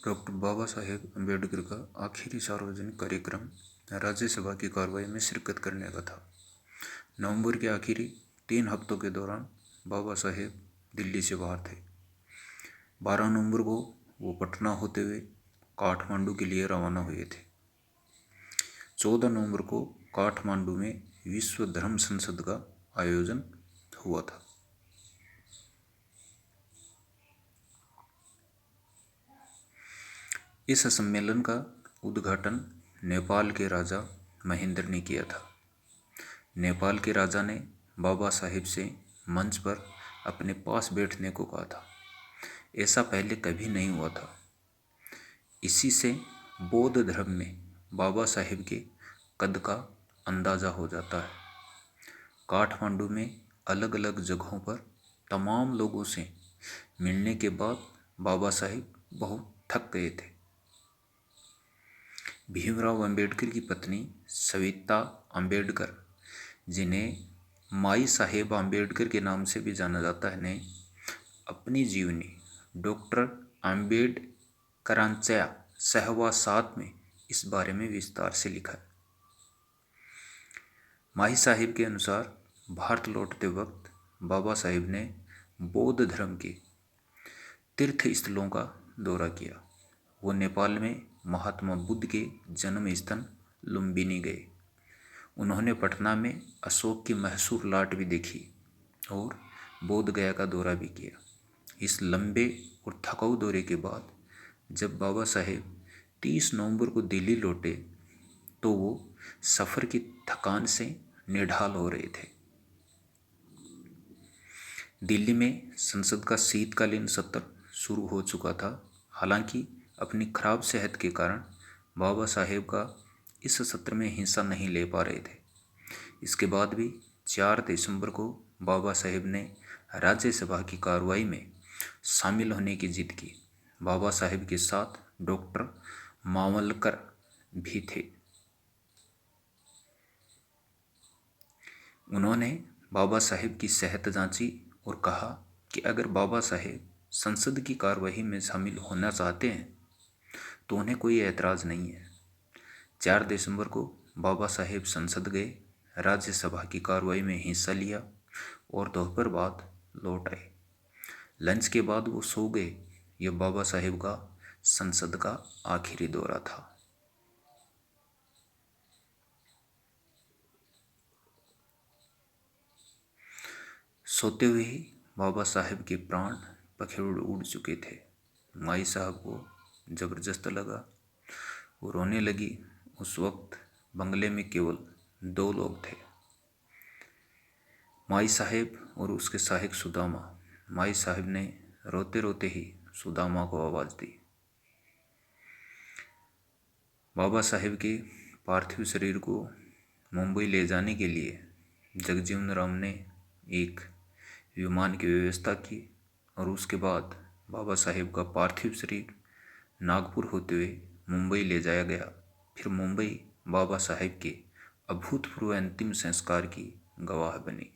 Doctor Baba Saheb Ambedkar का आखिरी सार्वजनिक कार्यक्रम राज्यसभा की कार्रवाई में शिरकत करने का था। नवंबर के आखिरी 3 हफ्तों के दौरान बाबा साहेब दिल्ली से बाहर थे। 12 नवंबर को वो पटना होते हुए काठमांडू के लिए रवाना हुए थे। 14 नवंबर को काठमांडू में विश्व धर्म संसद का आयोजन हुआ था। इस सम्मेलन का उद्घाटन नेपाल के राजा महेंद्र ने किया था। नेपाल के राजा ने बाबा साहेब से मंच पर अपने पास बैठने को कहा था। ऐसा पहले कभी नहीं हुआ था। इसी से बौद्ध धर्म में बाबा साहेब के कद का अंदाज़ा हो जाता है। काठमांडू में अलग अलग जगहों पर तमाम लोगों से मिलने के बाद बाबा साहेब बहुत थक गए थे। भीमराव अंबेडकर की पत्नी सविता अंबेडकर, जिन्हें माई साहेब अंबेडकर के नाम से भी जाना जाता है, ने अपनी जीवनी डॉक्टर आंबेडकरांच्या सहवासात में इस बारे में विस्तार से लिखा है। माई साहेब के अनुसार भारत लौटते वक्त बाबा साहेब ने बौद्ध धर्म के तीर्थ स्थलों का दौरा किया। वो नेपाल में महात्मा बुद्ध के जन्म स्थल लुम्बिनी गए। उन्होंने पटना में अशोक की मशहूर लाट भी देखी और बोध गया का दौरा भी किया। इस लंबे और थकाऊ दौरे के बाद जब बाबा साहेब 30 नवंबर को दिल्ली लौटे तो वो सफ़र की थकान से निढाल हो रहे थे। दिल्ली में संसद का शीतकालीन सत्र शुरू हो चुका था। हालांकि अपनी खराब सेहत के कारण बाबा साहेब का इस सत्र में हिस्सा नहीं ले पा रहे थे। इसके बाद भी 4 दिसंबर को बाबा साहेब ने राज्यसभा की कार्रवाई में शामिल होने की जिद की। बाबा साहेब के साथ डॉक्टर मावलकर भी थे। उन्होंने बाबा साहेब की सेहत जांची और कहा कि अगर बाबा साहेब संसद की कार्रवाई में शामिल होना चाहते हैं तो उन्हें कोई ऐतराज़ नहीं है। 4 दिसंबर को बाबा साहेब संसद गए, राज्यसभा की कार्रवाई में हिस्सा लिया और दोपहर बाद लौट आए। लंच के बाद वो सो गए। यह बाबा साहेब का संसद का आखिरी दौरा था। सोते हुए ही बाबा साहेब के प्राण पखेरु उड़ चुके थे। माई साहब को ज़बरदस्त लगा, वो रोने लगी। उस वक्त बंगले में केवल 2 लोग थे, माई साहेब और उसके सहायक सुदामा। माई साहब ने रोते रोते ही सुदामा को आवाज़ दी। बाबा साहेब के पार्थिव शरीर को मुंबई ले जाने के लिए जगजीवन राम ने एक विमान की व्यवस्था की और उसके बाद बाबा साहेब का पार्थिव शरीर नागपुर होते हुए मुंबई ले जाया गया। फिर मुंबई बाबा साहेब के अभूतपूर्व अंतिम संस्कार की गवाह बनी।